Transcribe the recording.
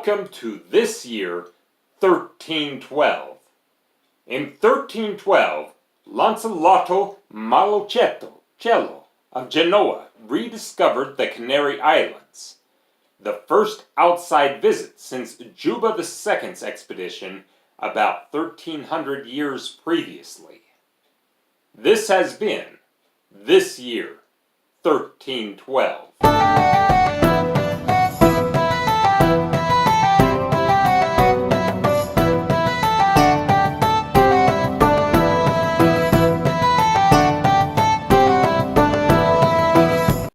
Welcome to this year, 1312. In 1312, Lancelotto Malocello of Genoa rediscovered the Canary Islands, the first outside visit since Juba II's expedition about 1300 years previously. This has been This Year, 1312.